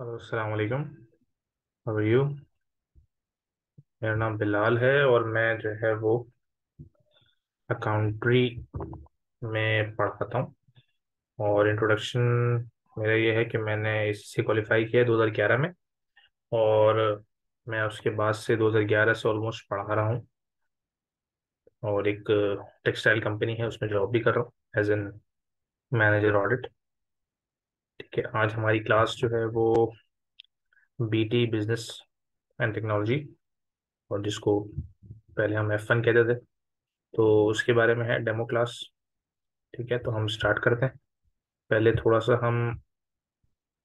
अस्सलाम वालेकुम। How are you? मेरा नाम बिलाल है और मैं जो है वो अकाउंट्री में पढ़ाता हूँ। और इंट्रोडक्शन मेरा ये है कि मैंने इससे क्वालिफाई किया है 2011 में। और मैं उसके बाद से 2011 से ऑलमोस्ट पढ़ा रहा हूँ। और एक टेक्सटाइल कंपनी है, उसमें जॉब भी कर रहा हूँ एज एन मैनेजर ऑडिट। ठीक है, आज हमारी क्लास जो है वो बीटी बिजनेस एंड टेक्नोलॉजी, और जिसको पहले हम F1 कहते थे, तो उसके बारे में है डेमो क्लास। ठीक है, तो हम स्टार्ट करते हैं। पहले थोड़ा सा हम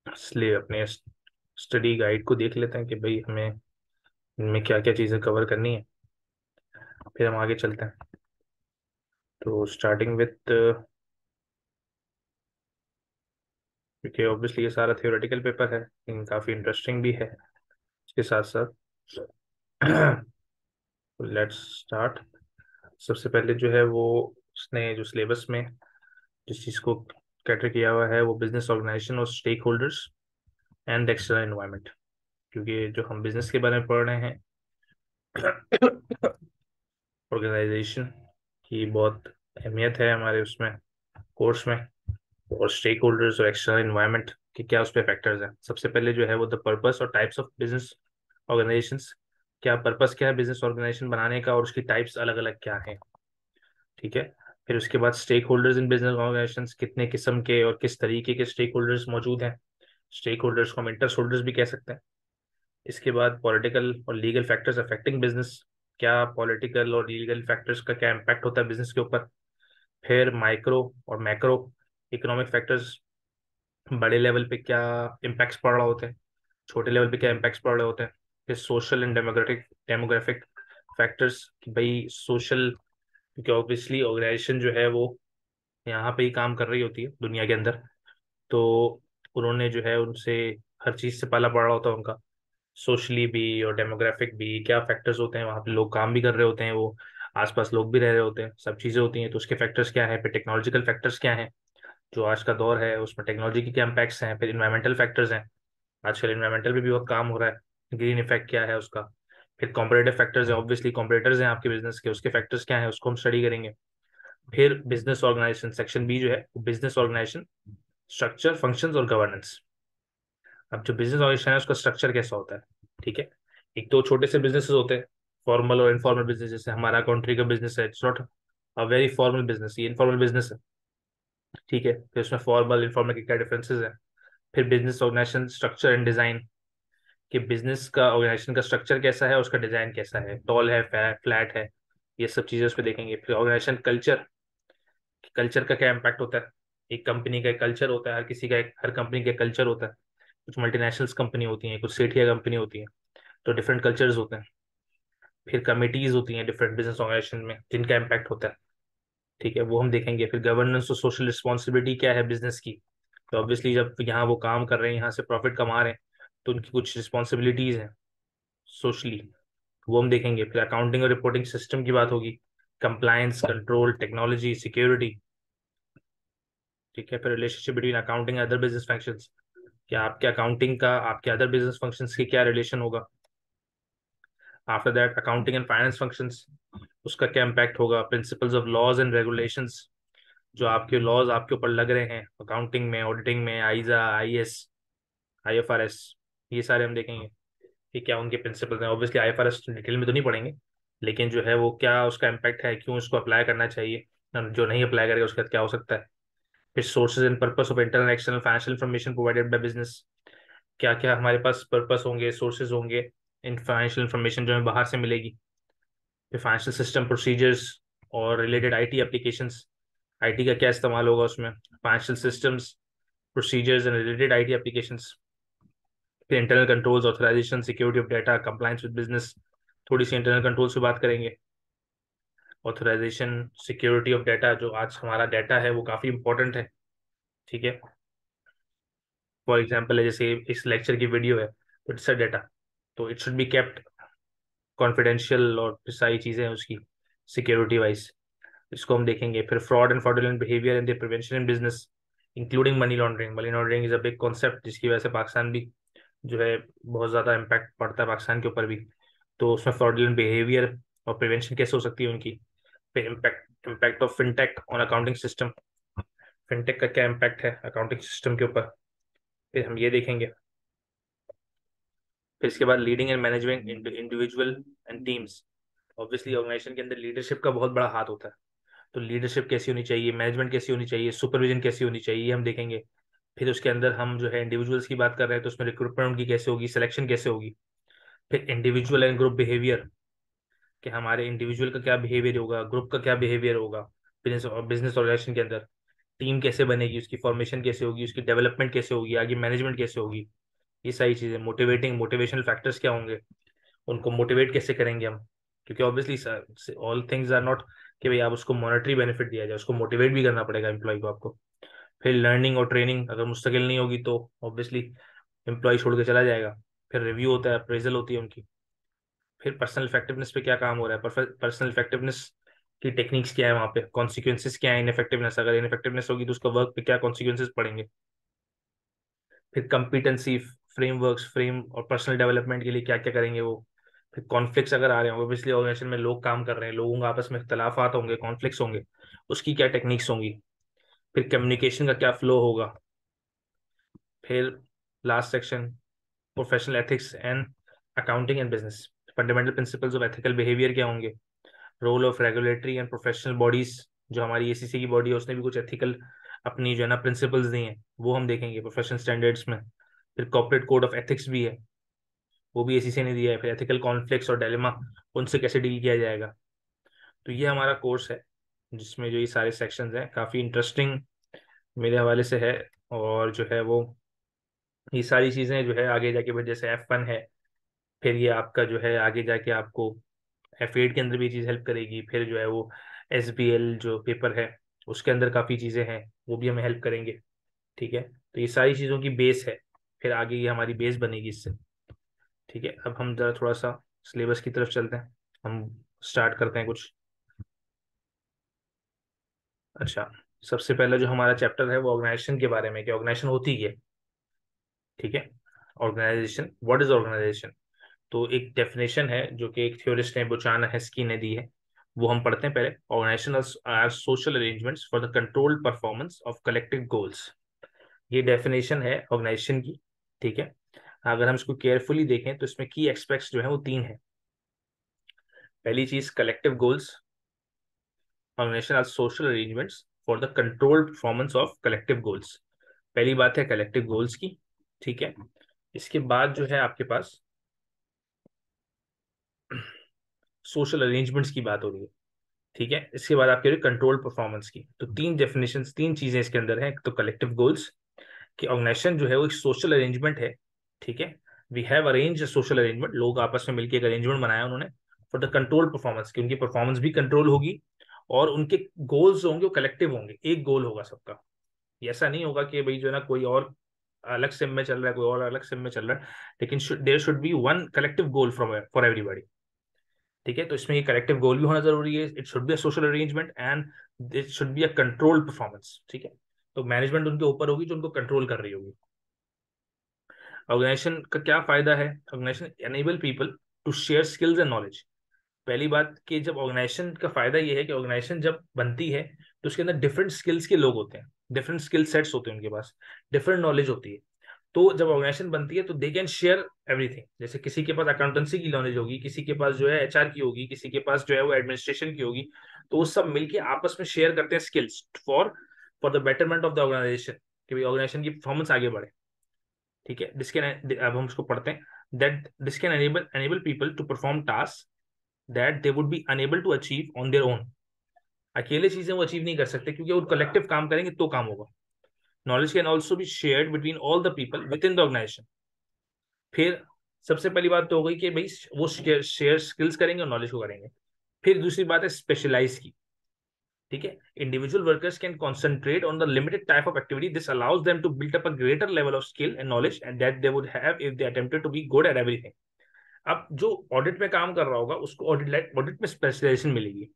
इसलिए अपने स्टडी गाइड को देख लेते हैं कि भाई हमें इनमें क्या क्या चीज़ें कवर करनी है, फिर हम आगे चलते हैं। तो स्टार्टिंग विथ, क्योंकि ऑब्वियसली ये सारा थियोरेटिकल पेपर है लेकिन काफ़ी इंटरेस्टिंग भी है इसके साथ साथ। Let's start. सबसे पहले जो है वो उसने जो सिलेबस में जिस चीज़ को कैटर किया हुआ है वो बिजनेस ऑर्गेनाइजेशन और stake holders and external environment. क्योंकि जो हम बिजनेस के बारे में पढ़ रहे हैं, ऑर्गेनाइजेशन की बहुत अहमियत है हमारे उसमें कोर्स में। और स्टेक होल्डर्स और एक्सटर्नल इन्वायरमेंट के क्या उस पर फैक्टर्स हैं। सबसे पहले जो है वो द पर्पस और टाइप्स ऑफ बिजनेस ऑर्गेनाइजेशंस। क्या पर्पस क्या है बिजनेस ऑर्गेनाइजेशन बनाने का, और उसकी टाइप्स अलग अलग क्या हैं। ठीक है। फिर उसके बाद stake holders in business organisations, कितने किस्म के और किस तरीके के स्टेक होल्डर्स मौजूद हैं। स्टेक होल्डर्स को हम इंटरेस्ट होल्डर्स भी कह सकते हैं। इसके बाद पॉलिटिकल और लीगल फैक्टर्स अफेक्टिंग बिजनेस। क्या पॉलिटिकल और लीगल फैक्टर्स का क्या इम्पैक्ट होता है बिजनेस के ऊपर। फिर माइक्रो और मैक्रो इकोनॉमिक फैक्टर्स, बड़े लेवल पे क्या इम्पैक्ट्स पड़ रहे होते हैं, छोटे लेवल पे क्या इम्पैक्ट्स पड़ रहे होते हैं। फिर social and democratic demographic factors कि भाई सोशल, क्योंकि ऑब्वियसली ऑर्गेनाइजेशन जो है वो यहाँ पे ही काम कर रही होती है दुनिया के अंदर। तो उन्होंने जो है उनसे हर चीज़ से पाला पड़ा होता है उनका। सोशली भी और डेमोग्राफिक भी क्या फैक्टर्स होते हैं, वहाँ पे लोग काम भी कर रहे होते हैं, वो आसपास लोग भी रह रहे होते हैं, सब चीज़ें होती हैं, तो उसके फैक्टर्स क्या है। फिर टेक्नोलॉजिकल फैक्टर्स क्या हैं, जो आज का दौर है उसमें टेक्नोलॉजी के क्या इम्पैक्ट्स हैं। फिर इन्वायरमेंटल फैक्टर्स हैं, आजकल इन्वायरमेंटल पे भी बहुत काम हो रहा है, ग्रीन इफेक्ट क्या है उसका। फिर कॉम्परेटिव फैक्टर्स हैं, ऑब्वियसली कॉम्परेटर्स हैं आपके बिजनेस के, उसके फैक्टर्स क्या है उसको हम स्टडी करेंगे। फिर बिजनेस ऑर्गेनाइजेशन सेक्शन बी जो है, बिजनेस ऑर्गेनाइजेशन स्ट्रक्चर फंक्शंस और गवर्नेंस। अब जो बिजनेस ऑर्गेनाइजेशन है उसका स्ट्रक्चर कैसा होता है। ठीक है, एक तो छोटे से बिजनेसेस होते हैं, फॉर्मल और इनफॉर्मल बिजनेस। जैसे हमारा कंट्री का बिजनेस है, it's not a very formal business, ये इनफॉर्मल बिजनेस है। ठीक है, फिर उसमें फॉर्मल इनफॉर्मल के क्या डिफरेंसेस हैं। फिर business organisation structure and design, कि बिजनेस का ऑर्गेनाइजेशन का स्ट्रक्चर कैसा है, उसका डिजाइन कैसा है, टॉल है, फ्लैट है, ये सब चीजें उस पर देखेंगे। फिर ऑर्गेनाइजेशन कल्चर, कल्चर का क्या इम्पैक्ट होता है। एक कंपनी का एक कल्चर होता है, हर किसी का एक, हर कंपनी का कल्चर होता है। कुछ मल्टीनेशनल्स कंपनी होती हैं, कुछ सेठिया कंपनी होती है, तो डिफरेंट कल्चर्स होते हैं। फिर कमिटीज होती हैं डिफरेंट बिजनेस ऑर्गेनाइजेशन में, जिनका इम्पैक्ट होता है। ठीक है, वो हम देखेंगे। फिर गवर्नेंस और सोशल रिस्पॉन्सिबिलिटी क्या है बिजनेस की। तो ऑब्वियसली जब यहाँ वो काम कर रहे हैं, यहाँ से प्रॉफिट कमा रहे हैं, तो उनकी कुछ रिस्पॉन्सिबिलिटीज हैं सोशली, वो हम देखेंगे। फिर अकाउंटिंग और रिपोर्टिंग सिस्टम की बात होगी, कंप्लायंस, कंट्रोल, टेक्नोलॉजी, सिक्योरिटी। ठीक है, फिर relationship between accounting and other business functions, क्या आपके अकाउंटिंग का आपके अदर बिजनेस फंक्शंस के क्या रिलेशन होगा। After that accounting and finance functions, उसका क्या इम्पैक्ट होगा। Principles of laws and regulations, जो आपके लॉज आपके ऊपर लग रहे हैं अकाउंटिंग में, ऑडिटिंग में, आईजा, आईएस, आईएफआरएस, ये सारे हम देखेंगे कि क्या उनके प्रिंसिपल्स हैं। ऑब्वियसली आईएफआरएस डिटेल में तो नहीं पढ़ेंगे, लेकिन जो है वो क्या उसका इम्पैक्ट है, क्यों इसको अप्लाई करना चाहिए, जो नहीं अप्लाई करेगा उसके बाद क्या हो सकता है। फिर sources and purpose of internal external financial information provided by business, क्या क्या हमारे पास पर्पस होंगे, सोर्सेज होंगे इन फाइनेंशियल इंफॉर्मेशन जो हमें बाहर से मिलेगी। फिर फाइनेंशियल सिस्टम प्रोसीजर्स और रिलेटेड आईटी एप्लीकेशंस, आईटी का क्या इस्तेमाल होगा उसमें, financial systems, procedures and related IT applications. फिर internal controls, authorisation, security of data, compliance with business, थोड़ी सी इंटरनल कंट्रोल से बात करेंगे। ऑथराइजेशन, सिक्योरिटी ऑफ डाटा, जो आज हमारा डाटा है वो काफ़ी इंपॉर्टेंट है। ठीक है, फॉर एग्जाम्पल है जैसे इस लेक्चर की वीडियो है तो इट्स अ डाटा, तो it should be kept confidential, और सारी चीज़ें हैं उसकी सिक्योरिटी वाइज, इसको हम देखेंगे। फिर fraud and fraudulent behaviour and prevention in business, including money laundering. Money laundering is a big concept जिसकी वजह से पाकिस्तान भी जो है बहुत ज़्यादा इम्पैक्ट पड़ता है पाकिस्तान के ऊपर भी। तो उसमें फ्रॉडलेंट बिहेवियर और प्रिवेंशन कैसे हो सकती है उनकी। फिर impact impact of fintech on accounting system, fintech का क्या इम्पैक्ट है अकाउंटिंग सिस्टम के ऊपर, फिर हम ये देखेंगे। फिर इसके बाद leading and management individual and teams. Obviously organisation के अंदर लीडरशिप का बहुत बड़ा हाथ होता है। तो लीडरशिप कैसी होनी चाहिए, मैनेजमेंट कैसी होनी चाहिए, सुपरविजन कैसी होनी चाहिए, ये हम देखेंगे। फिर उसके अंदर हम जो है इंडिविजुअल्स की बात कर रहे हैं, तो उसमें रिक्रूटमेंट उनकी कैसे होगी, सिलेक्शन कैसे होगी। फिर इंडिविजुअल एंड ग्रुप बिहेवियर, कि हमारे इंडिविजुअल का क्या बिहेवियर होगा, ग्रुप का क्या बिहेवियर होगा बिजनेस बिजनेस ऑर्गेनाइजेशन के अंदर। टीम कैसे बनेगी, उसकी फॉर्मेशन कैसे होगी, उसकी डेवलपमेंट कैसे होगी, आगे मैनेजमेंट कैसे होगी। ये सारी चीजें, मोटिवेशनल फैक्टर्स क्या होंगे, उनको मोटिवेट कैसे करेंगे हम। क्योंकि obviously all things are not कि भाई आप उसको मॉनेटरी बेनिफिट दिया जाए, उसको मोटिवेट भी करना पड़ेगा एम्प्लॉय को आपको। फिर लर्निंग और ट्रेनिंग अगर मुस्तकिल नहीं होगी तो ऑब्वियसली एम्प्लॉय छोड़ के चला जाएगा। फिर रिव्यू होता है, अप्रेजल होती है उनकी। फिर पर्सनल इफेक्टिवनेस पे क्या काम हो रहा है, पर्सनल इफेक्टिवनेस की टेक्निक्स क्या है, वहाँ पे कॉन्सिक्वेंसेस क्या है, इनफेक्टिवनेस अगर इनफेक्टिवनेस होगी तो उसका वर्क पे क्या कॉन्सिक्वेंसेस पड़ेंगे। फिर कंपिटेंसी फ्रेमवर्क्स, फ्रेम और पर्सनल डेवलपमेंट के लिए क्या क्या करेंगे वो। फिर कॉन्फ्लिक्ट्स अगर आ रहे हैं, ऑब्वियसली ऑर्गेनाइजेशन में लोग काम कर रहे हैं, लोगों का आपस में इख्तलाफात होंगे, कॉन्फ्लिक्ट्स होंगे, उसकी क्या टेक्निक्स होंगी। फिर कम्युनिकेशन का क्या फ्लो होगा। फिर last section, professional ethics and accounting and business, fundamental principles of ethical behaviour क्या होंगे। Role of regulatory and professional bodies, जो हमारी एसीसी की बॉडी है उसने भी कुछ एथिकल अपनी जो है ना प्रिंसिपल्स दी हैं, वो हम देखेंगे प्रोफेशनल स्टैंडर्ड्स में। फिर कॉर्पोरेट कोड ऑफ एथिक्स भी है, वो भी एसीसी ने दिया है। फिर एथिकल कॉन्फ्लिक्ट्स और डायलेमा, उनसे कैसे डील किया जाएगा। तो ये हमारा कोर्स है जिसमें जो ये सारे सेक्शंस हैं, काफ़ी इंटरेस्टिंग मेरे हवाले से है। और जो है वो ये सारी चीज़ें जो है आगे जाके फिर जैसे F1 है, फिर ये आपका जो है आगे जाके आपको F8 के अंदर भी ये चीज़ हेल्प करेगी। फिर जो है वो SBL जो पेपर है उसके अंदर काफ़ी चीज़ें हैं, वो भी हमें हेल्प करेंगे। ठीक है, तो ये सारी चीज़ों की बेस है, फिर आगे ये हमारी बेस बनेगी इससे। ठीक है, अब हम जरा थोड़ा सा सिलेबस की तरफ चलते हैं, हम स्टार्ट करते हैं कुछ। अच्छा, सबसे पहला जो हमारा चैप्टर है वो ऑर्गेनाइजेशन के बारे में, कि ऑर्गेनाइजेशन होती क्या है। ठीक है, ऑर्गेनाइजेशन, व्हाट इज ऑर्गेनाइजेशन। तो एक डेफिनेशन है जो कि एक थ्योरिस्ट ने बुचाना हेस्की ने दी है, वो हम पढ़ते हैं पहले। Organisation are social arrangements for the controlled performance of collective goals. ये डेफिनेशन है ऑर्गेनाइजेशन की। ठीक है, अगर हम इसको केयरफुली देखें तो इसमें की एस्पेक्ट्स जो है वो तीन है। पहली चीज collective goals, organisation are social arrangements for the controlled performance of collective goals. पहली बात है कलेक्टिव गोल्स की। ठीक है, इसके बाद जो है आपके पास सोशल अरेंजमेंट्स की बात हो रही है। ठीक है, इसके बाद आप कह रहे हो कंट्रोल परफॉर्मेंस की। तो तीन डेफिनेशन, तीन चीजें इसके अंदर है। तो कलेक्टिव गोल्स, कि ऑर्गेनाइजेशन जो है वो एक सोशल अरेंजमेंट है। ठीक है, we have arrange social arrangement, लोग आपस में मिलकर एक अरेंजमेंट बनाया उन्होंने फॉर द कंट्रोल परफॉर्मेंस, की उनकी परफॉर्मेंस भी कंट्रोल होगी और उनके गोल्स होंगे वो कलेक्टिव होंगे, एक गोल होगा सबका। ये ऐसा नहीं होगा कि भाई जो है ना कोई और अलग सिम में चल रहा है, कोई और अलग सिम में चल रहा है, लेकिन there should be one collective goal from for everybody. ठीक है, तो इसमें ये कलेक्टिव गोल भी होना जरूरी है, it should be a social arrangement and it should be a controlled performance. ठीक है, तो मैनेजमेंट उनके ऊपर होगी जो उनको कंट्रोल कर रही होगी। ऑर्गेनाइजेशन का क्या फायदा है, organisation enable people to share skills and knowledge. पहली बात कि जब ऑर्गेनाइजेशन का फायदा ये है कि ऑर्गेनाइजेशन जब बनती है तो उसके अंदर डिफरेंट स्किल्स के लोग होते हैं, डिफरेंट स्किल सेट्स होते हैं उनके पास, डिफरेंट नॉलेज होती है। तो जब ऑर्गेनाइजेशन बनती है तो दे कैन शेयर एवरीथिंग। जैसे किसी के पास अकाउंटेंसी की नॉलेज होगी, किसी के पास जो है एचआर की होगी, किसी के पास जो है वो एडमिनिस्ट्रेशन की होगी, तो वो सब मिलके आपस में शेयर करते हैं skills for for the betterment of the organisation, कि भाई ऑर्गेनाइजेशन की परफॉर्मेंस आगे बढ़े। ठीक है, दिस कैन, अब हम उसको पढ़ते हैं। That this can enable people to perform task that they would be unable to achieve on their own. अकेले चीजें वो अचीव नहीं कर सकते, क्योंकि वो कलेक्टिव काम करेंगे तो काम होगा। Knowledge can also be shared between all the people within the organisation. फिर सबसे पहली बात तो हो गई कि भाई वो शेयर स्किल्स करेंगे और नॉलेज को करेंगे। फिर दूसरी बात है स्पेशलाइज की। ठीक है, individual workers can concentrate on the limited type of activity, this allows them to build up a greater level of skill and knowledge and that they would have if they attempted to be good at everything. अब जो audit में काम कर रहा होगा उसको audit में specialisation मिलेगी,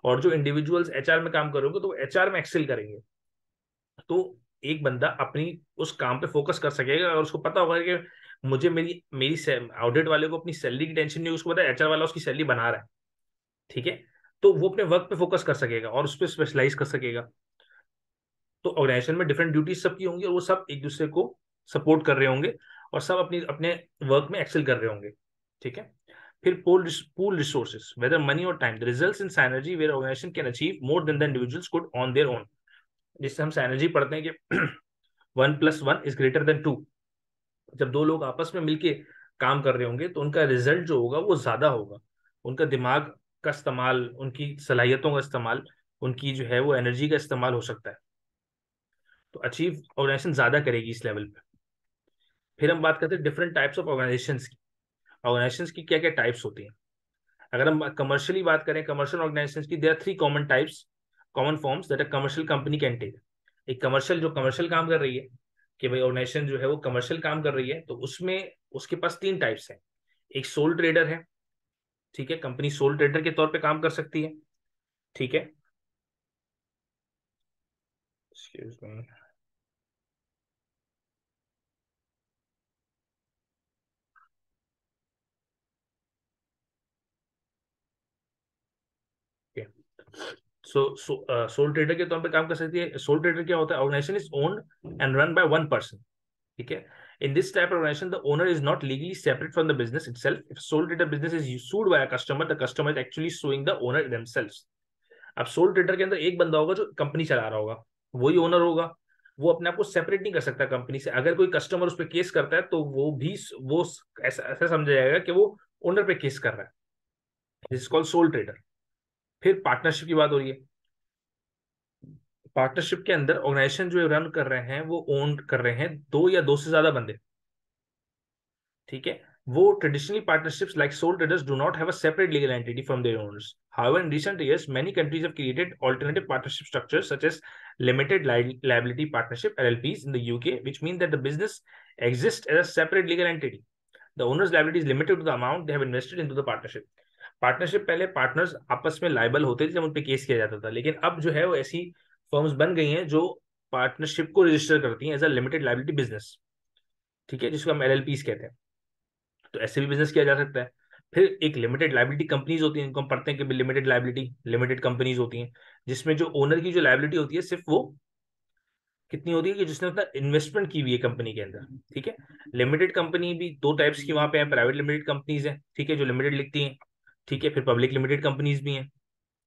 और जो इंडिविजुअल्स एचआर में काम करोगे तो एचआर में एक्सेल करेंगे। तो एक बंदा अपनी उस काम पे फोकस कर सकेगा, और उसको पता होगा कि मुझे मेरी मेरी ऑडिट वाले को अपनी सैलरी की टेंशन नहीं है, उसको पता है एचआर वाला उसकी सैलरी बना रहा है, ठीक है, तो वो अपने वर्क पे फोकस कर सकेगा और उस पर स्पेशलाइज कर सकेगा। तो ऑर्गेनाइजेशन में डिफरेंट ड्यूटीज सबकी होंगी और वो सब एक दूसरे को सपोर्ट कर रहे होंगे और सब अपनी अपने वर्क में एक्सेल कर रहे होंगे, ठीक है। फिर पूल रिसोर्सेज वेदर मनी और time, the results in synergy where organisation can achieve more than the individuals could on their own. जिससे हम साइनर्जी पढ़ते हैं कि 1+1 = 2। जब दो लोग आपस में मिलके काम कर रहे होंगे तो उनका रिजल्ट जो होगा वो ज्यादा होगा। उनका दिमाग का इस्तेमाल, उनकी सलाहियतों का इस्तेमाल, उनकी जो है वो एनर्जी का इस्तेमाल हो सकता है, तो अचीव ऑर्गेनाइजेशन ज्यादा करेगी इस लेवल पे। फिर हम बात करते हैं डिफरेंट टाइप्स ऑफ ऑर्गेनाइजेशंस की। ऑर्गेनाइजेशंस की क्या क्या टाइप्स होती हैं। अगर हम कमर्शियली बात करें, कमर्शियल ऑर्गेनाइजेशंस की, there are 3 common forms that a commercial company can take. एक कमर्शियल जो कमर्शियल काम कर रही है, कि भाई ऑर्गेनाइजेशन जो है वो कमर्शियल काम कर रही है, तो उसमें उसके पास 3 टाइप्स हैं। एक सोल ट्रेडर है, ठीक है, कंपनी सोल ट्रेडर के तौर पे काम कर सकती है, ठीक है। Excuse me. सोल ट्रेडर के तौर पे काम कर सकती है। सोल ट्रेडर क्या होता है, organisation is owned and run by one person, ठीक है। In this type of organization, the owner is not legally separate from the business itself. If sole trader business is sued by a customer, the customer is actually suing the owner themselves. अब soul trader के अंदर एक बंदा होगा जो company चला रहा होगा, वही ओनर होगा। वो अपने आप को सेपरेट नहीं कर सकता कंपनी से। अगर कोई कस्टमर उस पर केस करता है तो वो भी वो ऐसा ऐसा समझा जाएगा कि वो ओनर पे केस कर रहा है। This is called soul trader. फिर पार्टनरशिप की बात हो रही है। पार्टनरशिप के अंदर ऑर्गेनाइजेशन जो रन कर रहे हैं वो ओन कर रहे हैं दो या दो से ज्यादा बंदे, ठीक है। वो traditionally partnerships like sole traders do not have a separate legal entity from their owners. However, in recent years, many countries have created alternative partnership structures such as limited liability partnership (LLPs) in the UK, which mean that the business exists as a separate legal entity. The owner's liability is limited to the amount they have invested into the partnership. Partnership पहले partners आपस में liable होते थे जब उन पे case किया जाता था, लेकिन अब जो है वो ऐसी फर्म्स बन गई हैं जो पार्टनरशिप को रजिस्टर करती हैं as a limited liability business, ठीक है, जिसको हम एलएलपीस कहते हैं। तो ऐसे भी बिजनेस किया जा सकता है। फिर एक लिमिटेड लाइबिलिटी कंपनीज होती हैं, इनको हम पढ़ते हैं कि लिमिटेड लाइबिलिटी लिमिटेड कंपनीज होती हैं, जिसमें जो ओनर की जो लाइबिलिटी होती है सिर्फ वो कितनी होती है कि जिसने अपना इन्वेस्टमेंट की हुई है कंपनी के अंदर, ठीक है। लिमिटेड कंपनी भी 2 टाइप्स की वहां पे है। प्राइवेट लिमिटेड कंपनीज है, ठीक है, जो लिमिटेड लिखती हैं, ठीक है। फिर पब्लिक लिमिटेड कंपनीज भी हैं,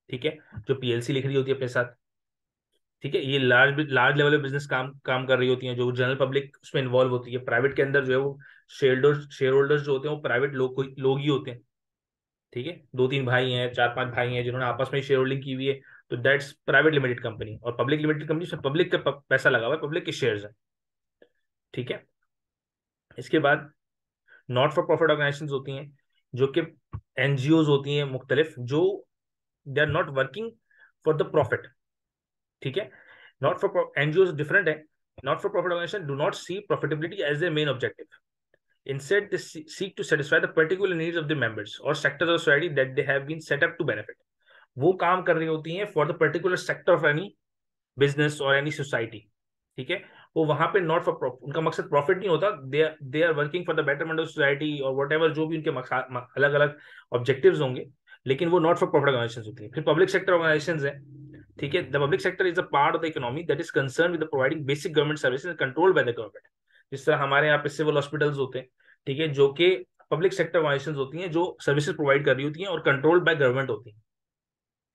ठीक है, जो पीएलसी लिख रही होती है अपने साथ, ठीक है। ये लार्ज लार्ज लेवल पे बिजनेस काम काम कर रही होती हैं, जो जनरल पब्लिक उसमें इन्वॉल्व होती है। प्राइवेट के अंदर जो है वो शेयर होल्डर्स जो होते हैं वो प्राइवेट लोग ही होते हैं, ठीक है। 2-3 भाई हैं, 4-5 भाई हैं जिन्होंने आपस में शेयर होल्डिंग की हुई है, तो दैट्स प्राइवेट लिमिटेड कंपनी। और पब्लिक लिमिटेड कंपनी में पब्लिक का पैसा लगा हुआ है, पब्लिक के शेयर्स हैं, ठीक है। इसके बाद नॉट फॉर प्रॉफिट ऑर्गेनाइजेशन होती हैं, जो कि एनजीओ होती हैं मुख्तलिफ, जो they are not working for the profit, ठीक है। नॉट फॉर एनजीओ डिफरेंट है। Not for profit organisation do not see profitability as their main objective. Instead, they seek to satisfy the particular needs of the members or sectors of society that they have been set up to benefit. वो काम कर रही होती हैं for the particular sector of any business और any society, ठीक है। वो वहां पे नॉट फॉर प्रॉफिट, उनका मकसद प्रॉफिट नहीं होता। They are working for the betterment of society और वट एवर जो भी उनके अलग अलग ऑब्जेक्टिव्स होंगे, लेकिन वो नॉट फॉर प्रॉफिट ऑर्गेनाइजेशन होती है। फिर पब्लिक सेक्टर ऑर्गेनाइजेशन है, ठीक है। The public sector is a part of the economy that is concern with providing basic government services controlled by the government. जिस तरह हमारे यहाँ पे सिविल हॉस्पिटल्स होते हैं, ठीक है, जो कि पब्लिक सेक्टर ऑर्गेनाइजेशन होती हैं, जो सर्विसेज प्रोवाइड कर रही होती हैं और कंट्रोल्ड बाय गवर्नमेंट होती हैं,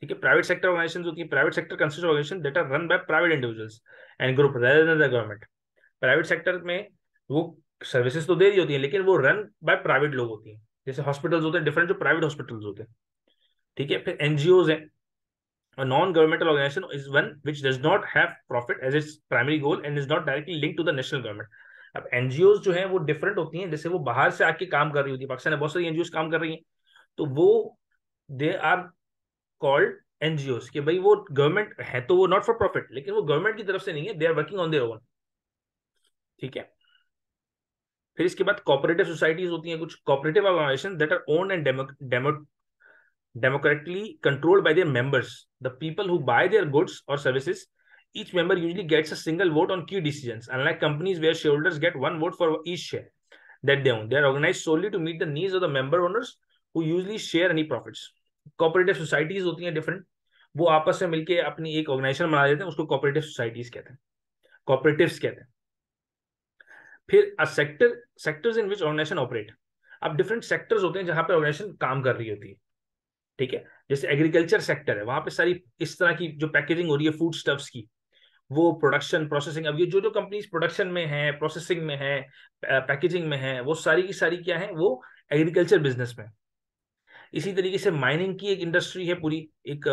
ठीक है। प्राइवेट सेक्टर ऑर्गेनाइजेशन होती है, private sector consist organisation that are run by private individuals and group rather than the government. Private sector में वो सर्विसेज तो दे रही होती हैं, लेकिन वो रन बाय प्राइवेट लोग होती हैं। जैसे हॉस्पिटल्स होते हैं डिफरेंट, जो प्राइवेट हॉस्पिटल्स होते हैं, ठीक है। फिर एनजीओ है, a non-governmental organization is one which does not have profit as its primary goal and is not directly linked to the national government. अब एनजीओ जो हैं वो डिफरेंट होती हैं, जैसे वो बाहर से आके काम कर रही होती है, पाकिस्तान में बहुत सारी एनजीओ काम कर रही हैं, तो वो दे आर कॉल्ड एनजीओ, कि भाई वो गवर्नमेंट है तो वो नॉट फॉर प्रॉफिट, लेकिन वो गवर्नमेंट की तरफ से नहीं है, they are working on their own, ठीक है। फिर इसके बाद कोऑपरेटिव सोसाइटीज होती हैं, कुछ cooperative organisation that are owned and democratically controlled by their members, the people who buy their goods or services. Each member usually gets a single vote on key decisions, unlike companies where shareholders get one vote for each share. that they own. They are organized solely to meet the needs of the member owners who usually share any profits. Cooperative societies होती हैं different, वो आपस में मिलके अपनी एक organisation बना देते हैं, उसको कोऑपरेटिव सोसाइटीज कहते हैं, कोऑपरेटिव्स कहते हैं. फिर a sector, sectors in which organisation operate. अब डिफरेंट सेक्टर्स होते हैं जहां पे ऑर्गेनाइजेशन काम कर रही होती है. ठीक है, जैसे एग्रीकल्चर सेक्टर है, वहां पे सारी इस तरह की जो पैकेजिंग हो रही है फूड स्टफ्स की, वो प्रोडक्शन प्रोसेसिंग. अब ये जो जो कंपनीज प्रोडक्शन में है, प्रोसेसिंग में है, पैकेजिंग में है, वो सारी की सारी क्या है, वो एग्रीकल्चर बिजनेस में. इसी तरीके से माइनिंग की एक इंडस्ट्री है, पूरी एक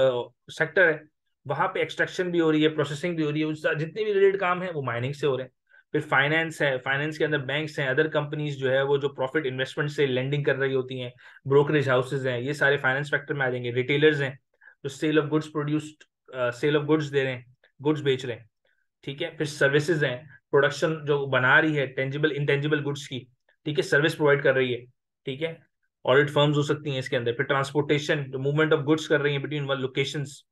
सेक्टर है, वहां पे एक्सट्रैक्शन भी हो रही है, प्रोसेसिंग भी हो रही है, जितने भी रिलेटेड काम है वो माइनिंग से हो रहे हैं. फिर फाइनेंस है, फाइनेंस के अंदर बैंक्स हैं, अदर कंपनीज जो है वो जो प्रॉफिट इन्वेस्टमेंट से लेंडिंग कर रही होती हैं, ब्रोकरेज हाउसेज हैं, ये सारे फाइनेंस सेक्टर में आ जाएंगे. रिटेलर्स हैं जो sale of goods produced, sale of goods दे रहे हैं, गुड्स बेच रहे हैं. ठीक है, फिर सर्विसेज हैं, प्रोडक्शन जो बना रही है टेंजिबल इंटेंजिबल गुड्स की. ठीक है, सर्विस प्रोवाइड कर रही है. ठीक है, ऑडिट फर्म्स हो सकती हैं इसके अंदर. फिर ट्रांसपोर्टेशन, जो मूवमेंट ऑफ गुड्स कर रही है बिटवीन वन लोकेशंस.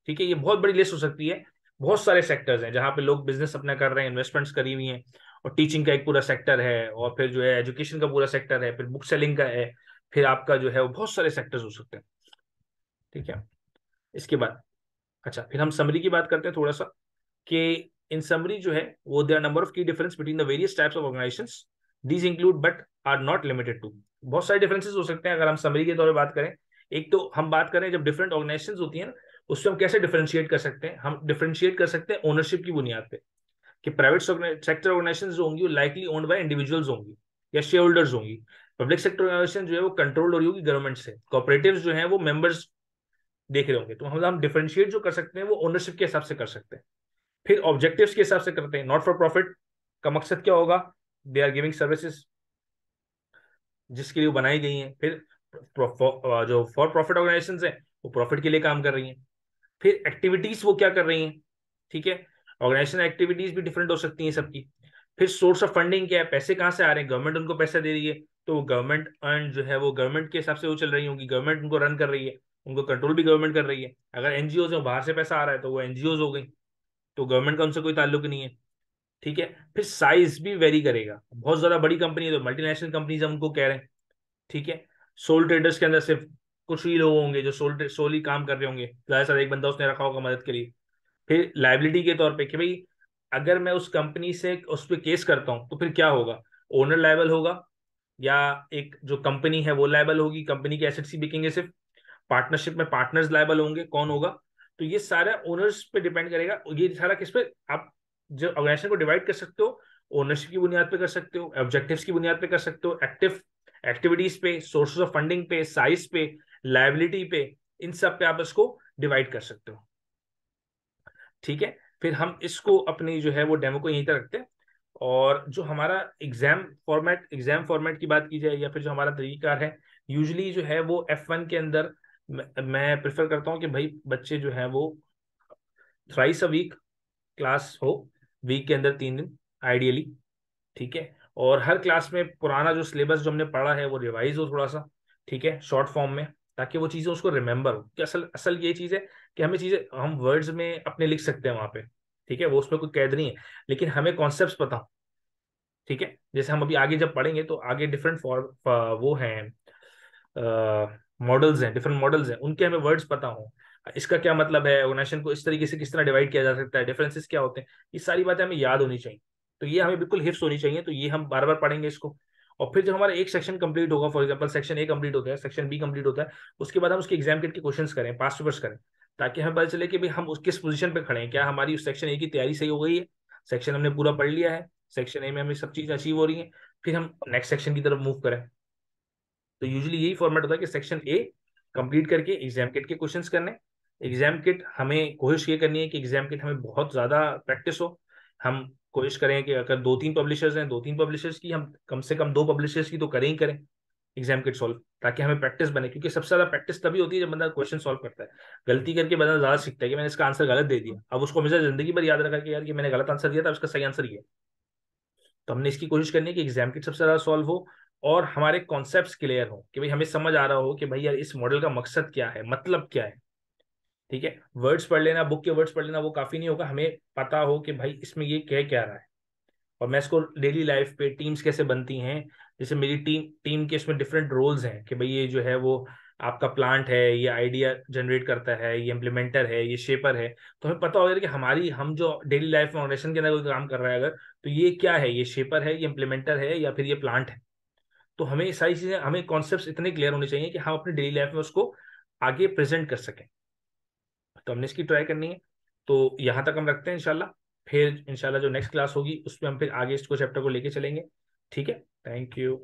ठीक है, ये बहुत बड़ी लिस्ट हो सकती है. बहुत सारे सेक्टर्स हैं जहां पे लोग बिजनेस अपना कर रहे हैं, इन्वेस्टमेंट्स करी हुई हैं. और टीचिंग का एक पूरा सेक्टर है, और फिर जो है एजुकेशन का पूरा सेक्टर है, फिर बुक सेलिंग का है, फिर आपका जो है वो बहुत सारे सेक्टर्स हो सकते हैं. ठीक है, इसके बाद अच्छा, फिर हम समरी की बात करते हैं थोड़ा सा, कि इन समरी जो है वो there number of key difference between the various types of organisations. These include but are not limited to. बहुत सारे डिफरेंसेस हो सकते हैं अगर हम समरी के तौर पे बात करें. एक तो हम बात करें जब डिफरेंट ऑर्गेनाइजेशंस होती हैं ना, उससे हम कैसे डिफरेंशिएट कर सकते हैं. हम डिफरेंशिएट कर सकते हैं ओनरशिप की बुनियाद पे, कि प्राइवेट सेक्टर ऑर्गेनाइजेशन जो होंगी वो लाइकली ओन्ड बाय इंडिविजुअल्स होंगी या शेयर होल्डर्स होंगी. पब्लिक सेक्टर ऑर्गेनाइजेशन जो है वो कंट्रोल हो रही होगी गवर्नमेंट से. कॉपरेटिव जो है वो मेंबर्स देख रहे होंगे. तो हम डिफरेंशिएट जो कर सकते हैं वो ओनरशिप के हिसाब से कर सकते हैं. फिर ऑब्जेक्टिव्स के हिसाब से करते हैं. नॉट फॉर प्रॉफिट का मकसद क्या होगा, दे आर गिविंग सर्विसेज जिसके लिए वो बनाई गई हैं. फिर जो फॉर प्रॉफिट ऑर्गेनाइजेशन है वो प्रॉफिट के लिए काम कर रही हैं. फिर एक्टिविटीज वो क्या कर रही हैं. ठीक है, ऑर्गेनाइजेशन एक्टिविटीज भी डिफरेंट हो सकती हैं सबकी. फिर सोर्स ऑफ फंडिंग क्या है, पैसे कहाँ से आ रहे हैं, गवर्नमेंट उनको पैसा दे रही है, तो गवर्नमेंट अर्न जो है वो गवर्नमेंट के हिसाब से वो चल रही होंगी, गवर्नमेंट उनको रन कर रही है, उनको कंट्रोल भी गवर्नमेंट कर रही है. अगर एनजीओ से बाहर से पैसा आ रहा है तो वो एनजीओ हो गई, तो गवर्नमेंट का उनसे कोई ताल्लुक नहीं है. ठीक है, फिर साइज भी वेरी करेगा. बहुत ज्यादा बड़ी कंपनी है तो मल्टीनेशनल कंपनीज हम उनको कह रहे हैं. ठीक है, सोल ट्रेडर्स के अंदर सिर्फ कुछ ही लोग होंगे जो सोली काम कर रहे होंगे, ज्यादा से एक बंदा उसने रखा होगा मदद के लिए. फिर लाइबिलिटी के तौर पे कि भाई अगर मैं उस कंपनी से उस पर केस करता हूं तो फिर क्या होगा, ओनर लायबल होगा या एक जो कंपनी है वो लायबल होगी, कंपनी के एसेट्स ही बिकेंगे सिर्फ, पार्टनरशिप में पार्टनर्स लायबल होंगे, कौन होगा. तो ये सारा ओनर्स पे डिपेंड करेगा. ये सारा किस पे आप जो ऑर्गेनाइजेशन को डिवाइड कर सकते हो, ओनरशिप की बुनियाद पे कर सकते हो, ऑब्जेक्टिव्स की बुनियाद पे कर सकते हो, एक्टिविटीज पे, सोर्सेज ऑफ फंडिंग पे, साइज पे, लायबिलिटी पे, इन सब पे आप इसको डिवाइड कर सकते हो. ठीक है, फिर हम इसको अपनी जो है वो डेमो को यहीं तक रखते हैं. और जो हमारा एग्जाम फॉर्मेट की बात की जाए या फिर जो हमारा तरीका है, यूजली जो है वो F1 के अंदर मैं प्रेफर करता हूँ कि भाई बच्चे जो है वो थ्राइस अ वीक क्लास हो, वीक के अंदर 3 दिन आइडियली. ठीक है, और हर क्लास में पुराना जो सिलेबस जो हमने पढ़ा है वो रिवाइज हो थोड़ा सा. ठीक है, शॉर्ट फॉर्म में, ताकि वो चीज़ें उसको रिमेंबर हो. कि असल असल ये चीज़ है कि हमें चीज़ें हम वर्ड्स में अपने लिख सकते हैं वहाँ पे. ठीक है, वो उसमें कोई कैद नहीं है, लेकिन हमें कॉन्सेप्ट पता हो. ठीक है, जैसे हम अभी आगे जब पढ़ेंगे तो आगे डिफरेंट वो हैं, मॉडल्स हैं, डिफरेंट मॉडल्स हैं, उनके हमें वर्ड्स पता हो, इसका क्या मतलब है, ऑर्गेनाइजेशन को इस तरीके से किस तरह डिवाइड किया जा सकता है, डिफरेंसेस क्या होते हैं, ये सारी बातें हमें याद होनी चाहिए. तो ये हमें बिल्कुल हिफ्स होनी चाहिए. तो ये हम बार बार पढ़ेंगे इसको. और फिर जब हमारा एक सेक्शन कंप्लीट होगा, for example section A complete होता है, सेक्शन बी कंप्लीट होता है, उसके बाद हम उसके एग्जाम किट के क्वेश्चंस करें, पास्ट पेपर्स करें, ताकि हमें पता चले कि भाई हम उस किस पोजीशन पे खड़े हैं, क्या हमारी उस सेक्शन ए की तैयारी सही हो गई है, सेक्शन हमने पूरा पढ़ लिया है, सेक्शन ए में हमें सब चीज अचीव हो रही है, फिर हम नेक्स्ट सेक्शन की तरफ मूव करें. तो यूजुअली यही फॉर्मेट होता है कि सेक्शन ए कंप्लीट करके एग्जाम किट के क्वेश्चंस करने. एग्जाम किट हमें कोशिश ये करनी है कि एग्जाम किट हमें बहुत ज्यादा प्रैक्टिस हो. हम कोशिश करें कि अगर 2-3 पब्लिशर्स हैं, 2-3 पब्लिशर्स की, हम कम से कम 2 पब्लिशर्स की तो करें ही करें एग्जाम किट सॉल्व, ताकि हमें प्रैक्टिस बने. क्योंकि सबसे ज्यादा प्रैक्टिस तभी होती है जब बंदा क्वेश्चन सॉल्व करता है. गलती करके बंदा ज्यादा सीखता है कि मैंने इसका आंसर गलत दे दिया, अब उसको हमेशा जिंदगी भर याद रखा कि यार कि मैंने गलत आंसर दिया था, इसका सही आंसर ये है. तो हमने इसकी कोशिश करनी है कि एग्जाम किट सबसे ज्यादा सॉल्व हो, और हमारे कॉन्सेप्ट्स क्लियर हो, कि भाई हमें समझ आ रहा हो कि भाई यार इस मॉडल का मकसद क्या है, मतलब क्या है. ठीक है, वर्ड्स पढ़ लेना, बुक के वर्ड्स पढ़ लेना वो काफी नहीं होगा, हमें पता हो कि भाई इसमें ये कह क्या रहा है. और मैं इसको डेली लाइफ पे टीम्स कैसे बनती हैं, जैसे मेरी टीम टीम के इसमें डिफरेंट रोल्स हैं कि भाई ये जो है वो आपका प्लांट है, ये आइडिया जनरेट करता है, ये इम्प्लीमेंटर है, ये शेपर है। तो हमें पता होगा कि हमारी हम जो डेली लाइफ में ऑर्गेनाइजेशन के अंदर कोई काम कर रहा है अगर, तो ये क्या है, ये शेपर है, ये इम्प्लीमेंटर है, या फिर ये प्लांट है। तो हमें ये सारी चीजें, हमें कॉन्सेप्ट्स इतने क्लियर होने चाहिए कि हम अपनी डेली लाइफ में उसको आगे प्रेजेंट कर सकें। तो हमने इसकी ट्राई करनी है। तो यहाँ तक हम रखते हैं इंशाल्लाह। फिर इंशाल्लाह जो नेक्स्ट क्लास होगी उसमें हम फिर आगे इसको चैप्टर को लेके चलेंगे। ठीक है, थैंक यू।